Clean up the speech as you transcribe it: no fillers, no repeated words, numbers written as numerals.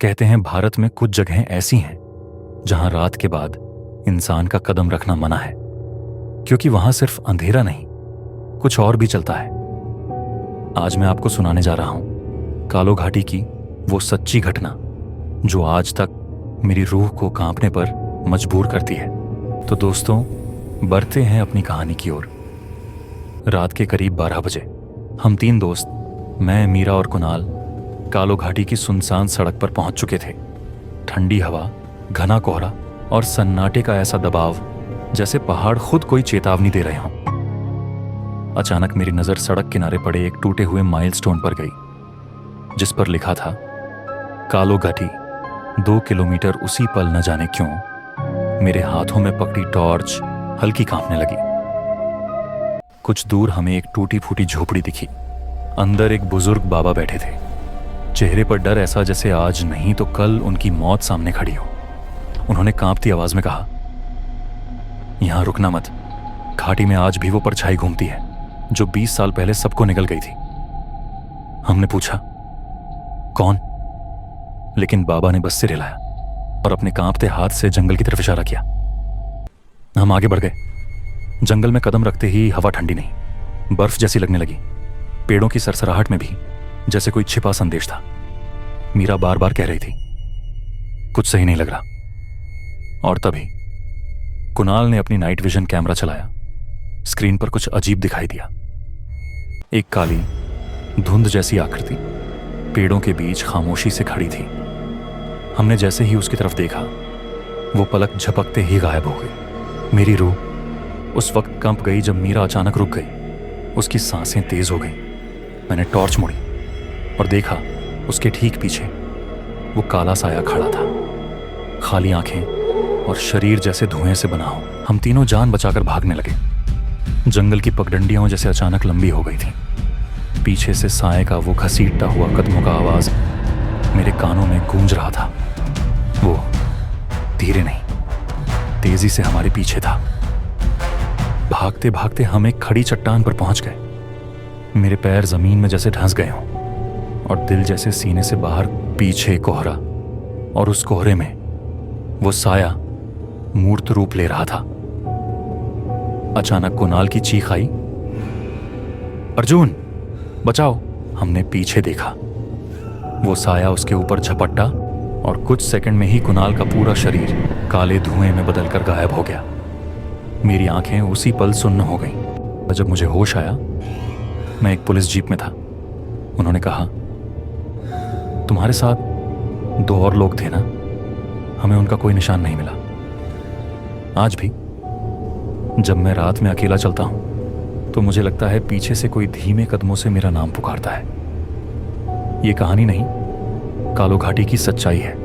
कहते हैं भारत में कुछ जगहें ऐसी हैं जहां रात के बाद इंसान का कदम रखना मना है, क्योंकि वहां सिर्फ अंधेरा नहीं, कुछ और भी चलता है। आज मैं आपको सुनाने जा रहा हूं कालो घाटी की वो सच्ची घटना जो आज तक मेरी रूह को कांपने पर मजबूर करती है। तो दोस्तों, बढ़ते हैं अपनी कहानी की ओर। रात के करीब 12 बजे हम 3 दोस्त, मैं, मीरा और कुणाल, कालो घाटी की सुनसान सड़क पर पहुंच चुके थे। ठंडी हवा, घना कोहरा और सन्नाटे का ऐसा दबाव जैसे पहाड़ खुद कोई चेतावनी दे रहे हों। अचानक मेरी नजर सड़क किनारे पड़े एक टूटे हुए माइलस्टोन पर गई, जिस पर लिखा था कालो घाटी 2 किलोमीटर उसी पल न जाने क्यों। मेरे हाथों में पकड़ी टॉर्च हल्की कांपने लगी। कुछ दूर हमें एक टूटी फूटी झोपड़ी दिखी। अंदर एक बुजुर्ग बाबा बैठे थे। चेहरे पर डर ऐसा जैसे आज नहीं तो कल उनकी मौत सामने खड़ी हो। उन्होंने कांपती आवाज में कहा, यहां रुकना मत। घाटी में आज भी वो परछाई घूमती है जो 20 साल पहले सबको निगल गई थी। हमने पूछा, कौन? लेकिन बाबा ने बस सिर हिलाया और अपने कांपते हाथ से जंगल की तरफ इशारा किया। हम आगे बढ़ गए। जंगल में कदम रखते ही हवा ठंडी नहीं, बर्फ जैसी लगने लगी। पेड़ों की सरसराहट में भी जैसे कोई छिपा संदेश था। मीरा बार बार कह रही थी, कुछ सही नहीं लग रहा। और तभी कुणाल ने अपनी नाइट विजन कैमरा चलाया। स्क्रीन पर कुछ अजीब दिखाई दिया। एक काली धुंध जैसी आकृति पेड़ों के बीच खामोशी से खड़ी थी। हमने जैसे ही उसकी तरफ देखा, वो पलक झपकते ही गायब हो गई। मेरी रूह उस वक्त कंप गई जब मीरा अचानक रुक गई। उसकी सांसें तेज हो गईं। मैंने टॉर्च मोड़ी और देखा, उसके ठीक पीछे वो काला साया खड़ा था, खाली आंखें और शरीर जैसे धुएं से बना हो। हम तीनों जान बचाकर भागने लगे। जंगल की पगडंडियां जैसे अचानक लंबी हो गई थी। पीछे से साए का वो घसीटता हुआ कदमों का आवाज मेरे कानों में गूंज रहा था। वो धीरे नहीं, तेजी से हमारे पीछे था। भागते भागते हम एक खड़ी चट्टान पर पहुंच गए। मेरे पैर जमीन में जैसे धंस गए हों और दिल जैसे सीने से बाहर। पीछे कोहरा और उस कोहरे में वो साया मूर्त रूप ले रहा था। अचानक कुणाल की चीख आई, अर्जुन बचाओ! हमने पीछे देखा। वो साया उसके ऊपर झपट्टा और कुछ सेकंड में ही कुणाल का पूरा शरीर काले धुएं में बदलकर गायब हो गया। मेरी आंखें उसी पल सुन्न हो गईं। जब मुझे होश आया, मैं एक पुलिस जीप में था। उन्होंने कहा, तुम्हारे साथ 2 और लोग थे ना? हमें उनका कोई निशान नहीं मिला। आज भी जब मैं रात में अकेला चलता हूं तो मुझे लगता है पीछे से कोई धीमे कदमों से मेरा नाम पुकारता है। ये कहानी नहीं, कालो घाटी की सच्चाई है।